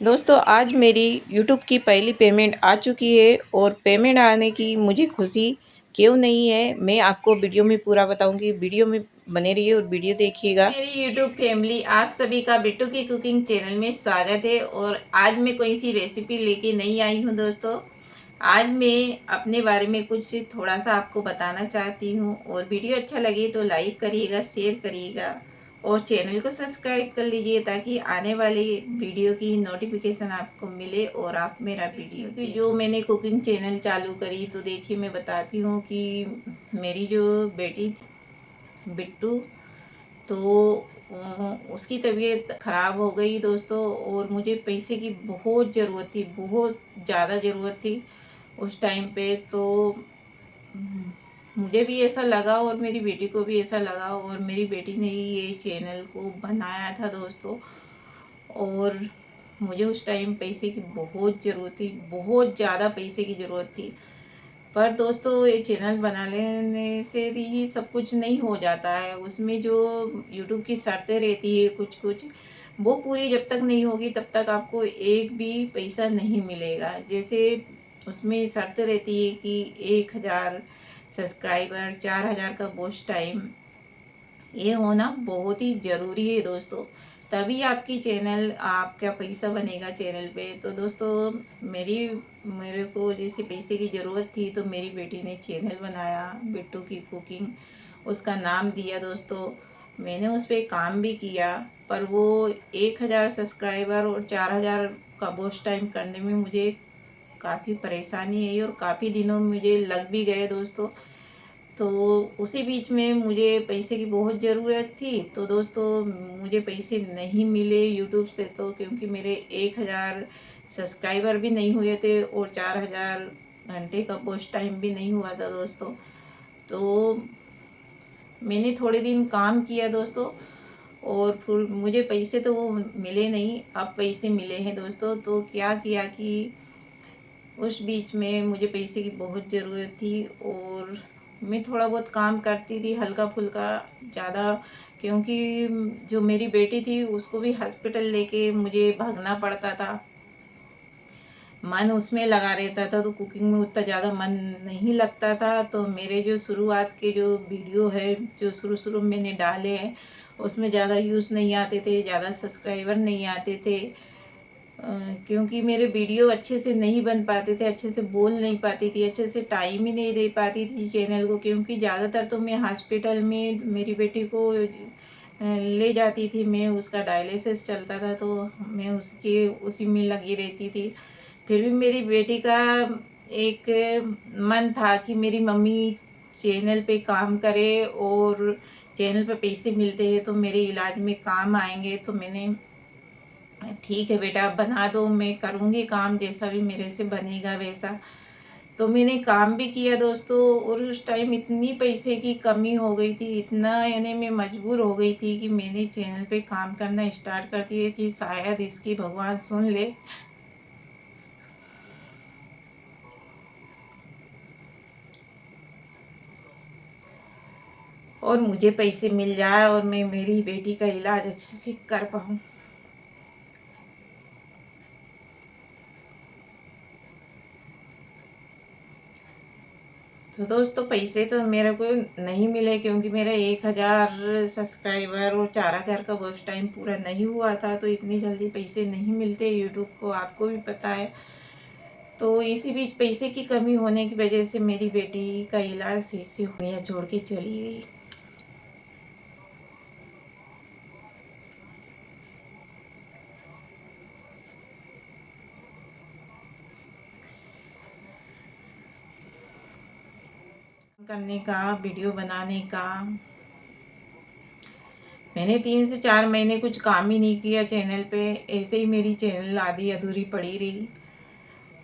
दोस्तों आज मेरी यूट्यूब की पहली पेमेंट आ चुकी है और पेमेंट आने की मुझे खुशी क्यों नहीं है मैं आपको वीडियो में पूरा बताऊंगी। वीडियो में बने रहिए और वीडियो देखिएगा। मेरी यूट्यूब फैमिली आप सभी का बिट्टू की कुकिंग चैनल में स्वागत है। और आज मैं कोई सी रेसिपी लेके नहीं आई हूँ दोस्तों। आज मैं अपने बारे में कुछ थोड़ा सा आपको बताना चाहती हूँ और वीडियो अच्छा लगे तो लाइक करिएगा, शेयर करिएगा और चैनल को सब्सक्राइब कर लीजिए ताकि आने वाले वीडियो की नोटिफिकेशन आपको मिले और आप मेरा वीडियो की जो मैंने कुकिंग चैनल चालू करी तो देखिए मैं बताती हूँ कि मेरी जो बेटी बिट्टू तो उसकी तबीयत ख़राब हो गई दोस्तों और मुझे पैसे की बहुत ज़रूरत थी, बहुत ज़्यादा ज़रूरत थी उस टाइम पे। तो मुझे भी ऐसा लगा और मेरी बेटी को भी ऐसा लगा और मेरी बेटी ने ही ये चैनल को बनाया था दोस्तों। और मुझे उस टाइम पैसे की बहुत ज़रूरत थी, बहुत ज़्यादा पैसे की ज़रूरत थी। पर दोस्तों ये चैनल बना लेने से ही सब कुछ नहीं हो जाता है। उसमें जो यूट्यूब की शर्तें रहती है कुछ कुछ वो पूरी जब तक नहीं होगी तब तक आपको एक भी पैसा नहीं मिलेगा। जैसे उसमें शर्त रहती है कि 1000 सब्सक्राइबर, 4000 का वॉच टाइम, ये होना बहुत ही ज़रूरी है दोस्तों। तभी आपकी चैनल आपका पैसा बनेगा चैनल पे। तो दोस्तों मेरे को जैसे पैसे की ज़रूरत थी तो मेरी बेटी ने चैनल बनाया बिट्टू की कुकिंग, उसका नाम दिया दोस्तों। मैंने उस पर काम भी किया पर वो 1000 सब्सक्राइबर और 4000 का वॉच टाइम करने में मुझे काफ़ी परेशानी आई और काफ़ी दिनों मुझे लग भी गए दोस्तों। तो उसी बीच में मुझे पैसे की बहुत ज़रूरत थी तो दोस्तों मुझे पैसे नहीं मिले यूट्यूब से, तो क्योंकि मेरे 1000 सब्सक्राइबर भी नहीं हुए थे और 4000 घंटे का पोस्ट टाइम भी नहीं हुआ था दोस्तों। तो मैंने थोड़े दिन काम किया दोस्तों और फिर मुझे पैसे तो वो मिले नहीं, अब पैसे मिले हैं दोस्तों। तो क्या किया कि उस बीच में मुझे पैसे की बहुत ज़रूरत थी और मैं थोड़ा बहुत काम करती थी हल्का फुल्का, ज़्यादा, क्योंकि जो मेरी बेटी थी उसको भी हॉस्पिटल लेके मुझे भागना पड़ता था। मन उसमें लगा रहता था तो कुकिंग में उतना ज़्यादा मन नहीं लगता था। तो मेरे जो शुरुआत के जो वीडियो है जो शुरू शुरू में मैंने डाले हैं उसमें ज़्यादा व्यूज़ नहीं आते थे, ज़्यादा सब्सक्राइबर नहीं आते थे। क्योंकि मेरे वीडियो अच्छे से नहीं बन पाते थे, अच्छे से बोल नहीं पाती थी, अच्छे से टाइम ही नहीं दे पाती थी चैनल को, क्योंकि ज़्यादातर तो मैं हॉस्पिटल में मेरी बेटी को ले जाती थी। मैं उसका डायलिसिस चलता था तो मैं उसके उसी में लगी रहती थी। फिर भी मेरी बेटी का एक मन था कि मेरी मम्मी चैनल पे काम करे और चैनल पे पैसे मिलते हैं तो मेरे इलाज में काम आएंगे। तो मैंने ठीक है बेटा बना दो, मैं करूँगी काम, जैसा भी मेरे से बनेगा वैसा। तो मैंने काम भी किया दोस्तों और उस टाइम इतनी पैसे की कमी हो गई थी, इतना यानी मैं मजबूर हो गई थी कि मैंने चैनल पे काम करना स्टार्ट कर दिया कि शायद इसकी भगवान सुन ले और मुझे पैसे मिल जाए और मैं मेरी बेटी का इलाज अच्छे से कर पाऊँ। तो दोस्तों पैसे तो मेरे को नहीं मिले क्योंकि मेरा 1000 सब्सक्राइबर और 4000 का वॉच टाइम पूरा नहीं हुआ था। तो इतनी जल्दी पैसे नहीं मिलते यूट्यूब को, आपको भी पता है। तो इसी बीच पैसे की कमी होने की वजह से मेरी बेटी का इलाज सही से हुआ, छोड़ के चली गई। करने का, वीडियो बनाने का, मैंने 3 से 4 महीने कुछ काम ही नहीं किया चैनल पे, ऐसे ही मेरी चैनल आधी अधूरी पड़ी रही।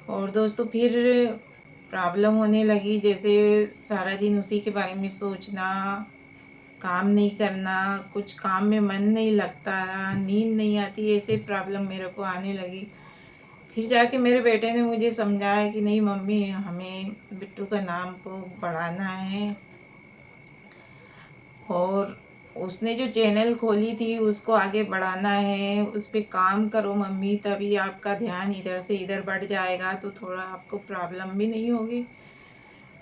और दोस्तों फिर प्रॉब्लम होने लगी, जैसे सारा दिन उसी के बारे में सोचना, काम नहीं करना, कुछ काम में मन नहीं लगता, नींद नहीं आती, ऐसे प्रॉब्लम मेरे को आने लगी। फिर जाके मेरे बेटे ने मुझे समझाया कि नहीं मम्मी हमें बिट्टू का नाम को बढ़ाना है और उसने जो चैनल खोली थी उसको आगे बढ़ाना है, उस पे काम करो मम्मी, तभी आपका ध्यान इधर से इधर बढ़ जाएगा, तो थोड़ा आपको प्रॉब्लम भी नहीं होगी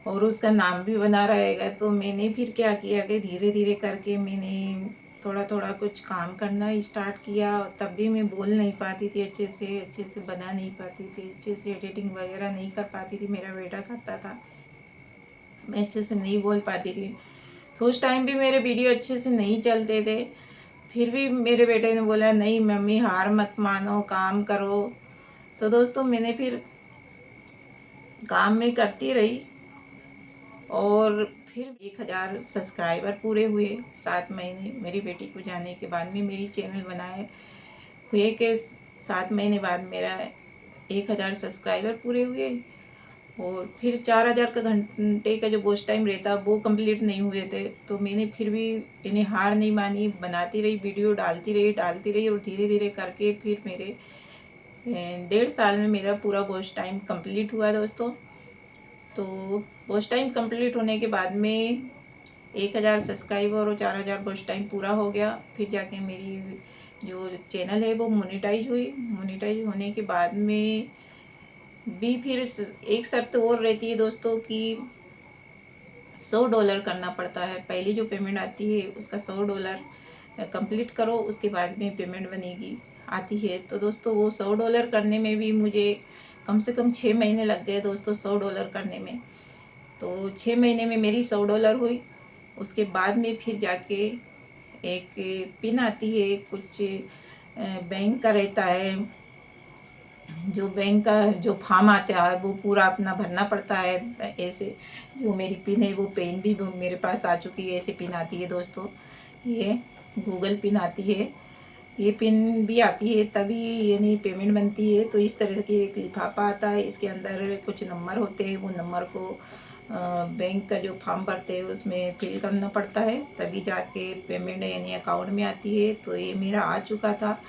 और उसका नाम भी बना रहेगा। तो मैंने फिर क्या किया कि धीरे धीरे करके मैंने थोड़ा थोड़ा कुछ काम करना स्टार्ट किया। तब भी मैं बोल नहीं पाती थी अच्छे से बना नहीं पाती थी, अच्छे से एडिटिंग वगैरह नहीं कर पाती थी। मेरा बेटा करता था, मैं अच्छे से नहीं बोल पाती थी। तो उस टाइम भी मेरे वीडियो अच्छे से नहीं चलते थे। फिर भी मेरे बेटे ने बोला नहीं मम्मी हार मत मानो, काम करो। तो दोस्तों मैंने फिर काम में करती रही और फिर 1000 सब्सक्राइबर पूरे हुए। 7 महीने मेरी बेटी को जाने के बाद में मेरी चैनल बनाए हुए के 7 महीने बाद मेरा 1000 सब्सक्राइबर पूरे हुए। और फिर 4000 का घंटे का जो वॉच टाइम रहता वो कंप्लीट नहीं हुए थे। तो मैंने फिर भी इन्हें हार नहीं मानी, बनाती रही, वीडियो डालती रही और धीरे धीरे करके फिर मेरे 1.5 साल में मेरा पूरा वॉच टाइम कंप्लीट हुआ दोस्तों। तो वॉच टाइम कंप्लीट होने के बाद में 1000 सब्सक्राइबर और 4000 वॉच टाइम पूरा हो गया। फिर जाके मेरी जो चैनल है वो मोनेटाइज हुई। मोनेटाइज होने के बाद में भी फिर एक शर्त और रहती है दोस्तों कि $100 करना पड़ता है। पहली जो पेमेंट आती है उसका $100 कंप्लीट करो, उसके बाद में पेमेंट बनेगी आती है। तो दोस्तों वो $100 करने में भी मुझे कम से कम 6 महीने लग गए दोस्तों, $100 करने में। तो 6 महीने में मेरी $100 हुई। उसके बाद में फिर जाके एक पिन आती है, कुछ बैंक का रहता है, जो बैंक का जो फॉर्म आता है वो पूरा अपना भरना पड़ता है। ऐसे जो मेरी पिन है वो पेन भी वो मेरे पास आ चुकी है। ऐसे पिन आती है दोस्तों, ये गूगल पिन आती है, ये पिन भी आती है तभी यानी पेमेंट बनती है। तो इस तरह के एक लिफाफा आता है, इसके अंदर कुछ नंबर होते हैं, वो नंबर को बैंक का जो फॉर्म भरते हैं उसमें फिल करना पड़ता है, तभी जाके पेमेंट यानी अकाउंट में आती है। तो ये मेरा आ चुका था।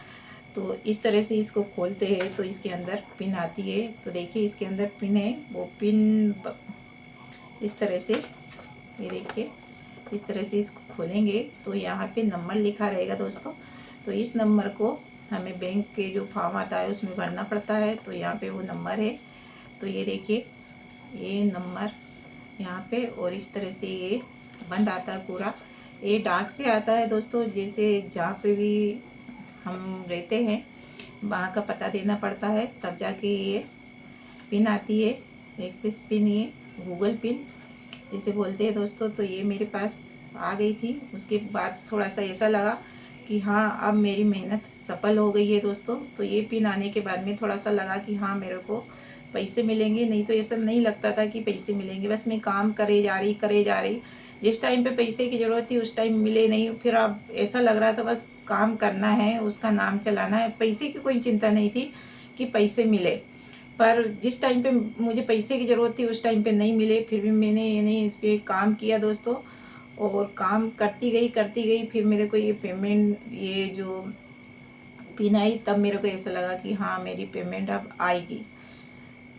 तो इस तरह से इसको खोलते हैं तो इसके अंदर पिन आती है। तो देखिए इसके अंदर पिन है, वो पिन इस तरह से, ये देखिए इस तरह से इसको खोलेंगे तो यहाँ पे नंबर लिखा रहेगा दोस्तों। तो इस नंबर को हमें बैंक के जो फॉर्म आता है उसमें भरना पड़ता है। तो यहाँ पे वो नंबर है, तो ये देखिए ये नंबर यहाँ पे, और इस तरह से ये बंद आता है पूरा। ये डाक से आता है दोस्तों, जैसे जहाँ पे भी हम रहते हैं वहाँ का पता देना पड़ता है, तब जाके ये पिन आती है, एक्सिस पिन, ये गूगल पिन जिसे बोलते हैं दोस्तों। तो ये मेरे पास आ गई थी। उसके बाद थोड़ा सा ऐसा लगा कि हाँ अब मेरी मेहनत सफल हो गई है दोस्तों। तो ये पिन आने के बाद में थोड़ा सा लगा कि हाँ मेरे को पैसे मिलेंगे, नहीं तो ऐसा नहीं लगता था कि पैसे मिलेंगे। बस मैं काम करे जा रही, जिस टाइम पे पैसे की ज़रूरत थी उस टाइम मिले नहीं। फिर अब ऐसा लग रहा था बस काम करना है, उसका नाम चलाना है, पैसे की कोई चिंता नहीं थी कि पैसे मिले। पर जिस टाइम पे मुझे पैसे की ज़रूरत थी उस टाइम पे नहीं मिले। फिर भी मैंने यानी इस पर काम किया दोस्तों, और काम करती गई। फिर मेरे को ये पेमेंट, ये जो पिन आई, तब मेरे को ऐसा लगा कि हाँ मेरी पेमेंट अब आएगी।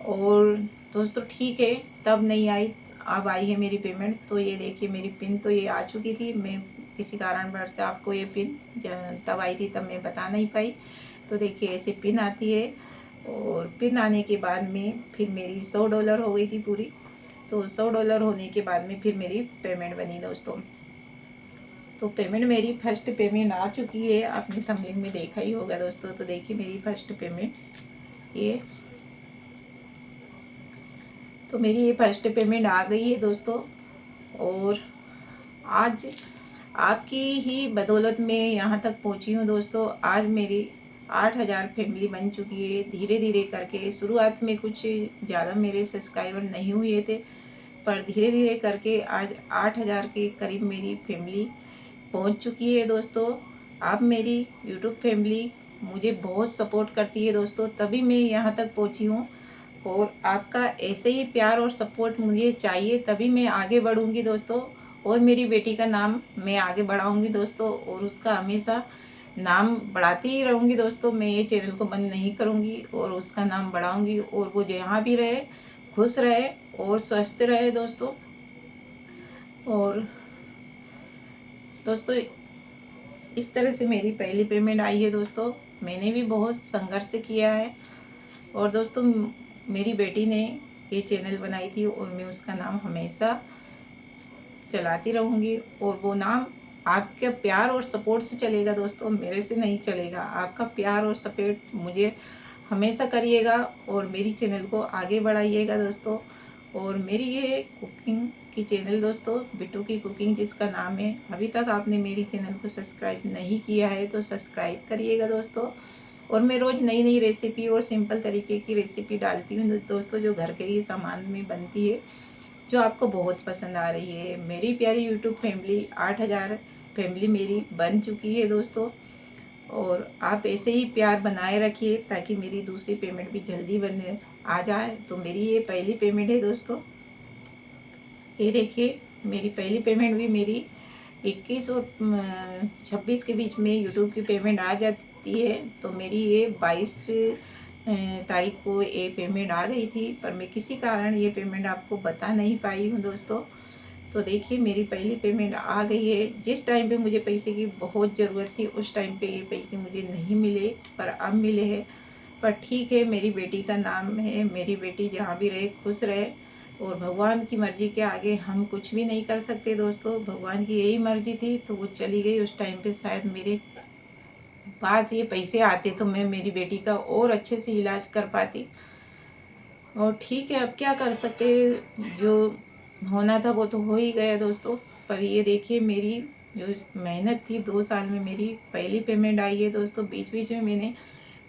और दोस्तों ठीक है, तब नहीं आई, अब आई है मेरी पेमेंट। तो ये देखिए मेरी पिन तो ये आ चुकी थी। मैं किसी कारणवश आपको ये पिन तब आई थी तब मैं बता नहीं पाई। तो देखिए ऐसे पिन आती है, और पिन आने के बाद में फिर मेरी $100 हो गई थी पूरी। तो $100 होने के बाद में फिर मेरी पेमेंट बनी दोस्तों। तो पेमेंट मेरी फर्स्ट पेमेंट आ चुकी है, आपने थंबनेल में देखा ही होगा दोस्तों। तो देखिए मेरी फर्स्ट पेमेंट ये, तो मेरी ये फर्स्ट पेमेंट आ गई है दोस्तों। और आज आपकी ही बदौलत मैं यहाँ तक पहुँची हूँ दोस्तों। आज मेरी 8000 फैमिली बन चुकी है धीरे धीरे करके। शुरुआत में कुछ ज़्यादा मेरे सब्सक्राइबर नहीं हुए थे, पर धीरे धीरे करके आज 8000 के करीब मेरी फैमिली पहुँच चुकी है दोस्तों। अब मेरी यूट्यूब फैमिली मुझे बहुत सपोर्ट करती है दोस्तों, तभी मैं यहाँ तक पहुँची हूँ। और आपका ऐसे ही प्यार और सपोर्ट मुझे चाहिए, तभी मैं आगे बढ़ूँगी दोस्तों। और मेरी बेटी का नाम मैं आगे बढ़ाऊँगी दोस्तों, और उसका हमेशा नाम बढ़ाती ही रहूँगी दोस्तों। मैं ये चैनल को बंद नहीं करूँगी और उसका नाम बढ़ाऊँगी, और वो जहाँ भी रहे खुश रहे और स्वस्थ रहे दोस्तों। और दोस्तों इस तरह से मेरी पहली पेमेंट आई है दोस्तों। मैंने भी बहुत संघर्ष किया है और दोस्तों मेरी बेटी ने ये चैनल बनाई थी और मैं उसका नाम हमेशा चलाती रहूँगी और वो नाम आपके प्यार और सपोर्ट से चलेगा दोस्तों, मेरे से नहीं चलेगा। आपका प्यार और सपोर्ट मुझे हमेशा करिएगा और मेरी चैनल को आगे बढ़ाइएगा दोस्तों। और मेरी ये कुकिंग की चैनल दोस्तों, बिट्टू की कुकिंग जिसका नाम है, अभी तक आपने मेरी चैनल को सब्सक्राइब नहीं किया है तो सब्सक्राइब करिएगा दोस्तों। और मैं रोज़ नई नई रेसिपी और सिंपल तरीके की रेसिपी डालती हूँ दोस्तों, जो घर के ही सामान में बनती है, जो आपको बहुत पसंद आ रही है। मेरी प्यारी यूट्यूब फैमिली 8000 फैमिली मेरी बन चुकी है दोस्तों। और आप ऐसे ही प्यार बनाए रखिए ताकि मेरी दूसरी पेमेंट भी जल्दी बने आ जाए। तो मेरी ये पहली पेमेंट है दोस्तों, ये देखिए मेरी पहली पेमेंट भी मेरी 21 और 26 के बीच में यूट्यूब की पेमेंट आ जाती है। तो मेरी ये 22 तारीख को ये पेमेंट आ गई थी, पर मैं किसी कारण ये पेमेंट आपको बता नहीं पाई हूँ दोस्तों। तो देखिए मेरी पहली पेमेंट आ गई है। जिस टाइम पे मुझे पैसे की बहुत ज़रूरत थी उस टाइम पे ये पैसे मुझे नहीं मिले, पर अब मिले हैं। पर ठीक है, मेरी बेटी का नाम है, मेरी बेटी जहाँ भी रहे खुश रहे। और भगवान की मर्ज़ी के आगे हम कुछ भी नहीं कर सकते दोस्तों। भगवान की यही मर्ज़ी थी तो वो चली गई। उस टाइम पे शायद मेरे पास ये पैसे आते तो मैं मेरी बेटी का और अच्छे से इलाज कर पाती। और ठीक है, अब क्या कर सकते, जो होना था वो तो हो ही गया दोस्तों। पर ये देखिए मेरी जो मेहनत थी 2 साल में मेरी पहली पेमेंट आई है दोस्तों। बीच बीच में मैंने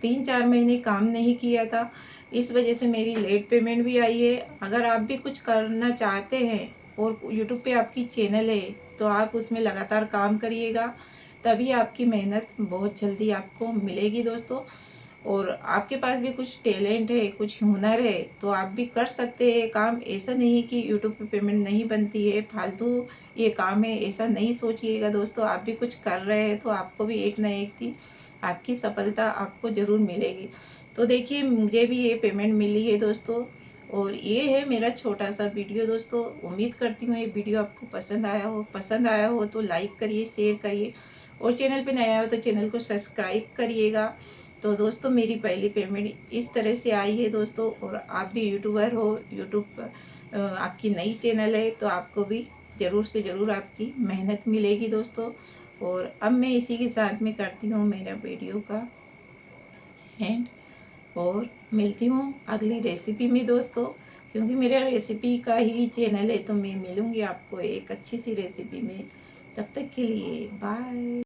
3-4 महीने काम नहीं किया था, इस वजह से मेरी लेट पेमेंट भी आई है। अगर आप भी कुछ करना चाहते हैं और यूट्यूब पे आपकी चैनल है तो आप उसमें लगातार काम करिएगा, तभी आपकी मेहनत बहुत जल्दी आपको मिलेगी दोस्तों। और आपके पास भी कुछ टैलेंट है, कुछ हुनर है तो आप भी कर सकते हैं काम। ऐसा नहीं कि यूट्यूब पे पेमेंट नहीं बनती है, फालतू ये काम है ऐसा नहीं सोचिएगा दोस्तों। आप भी कुछ कर रहे हैं तो आपको भी एक ना एक दिन आपकी सफलता आपको ज़रूर मिलेगी। तो देखिए मुझे भी ये पेमेंट मिली है दोस्तों। और ये है मेरा छोटा सा वीडियो दोस्तों। उम्मीद करती हूँ ये वीडियो आपको पसंद आया हो तो लाइक करिए, शेयर करिए और चैनल पे नया हो तो चैनल को सब्सक्राइब करिएगा। तो दोस्तों मेरी पहली पेमेंट इस तरह से आई है दोस्तों। और आप भी यूट्यूबर हो, यूट्यूब पर आपकी नई चैनल है तो आपको भी ज़रूर से ज़रूर आपकी मेहनत मिलेगी दोस्तों। और अब मैं इसी के साथ में करती हूँ मेरा वीडियो का एंड और मिलती हूँ अगली रेसिपी में दोस्तों, क्योंकि मेरा रेसिपी का ही चैनल है तो मैं मिलूँगी आपको एक अच्छी सी रेसिपी में। तब तक के लिए बाय।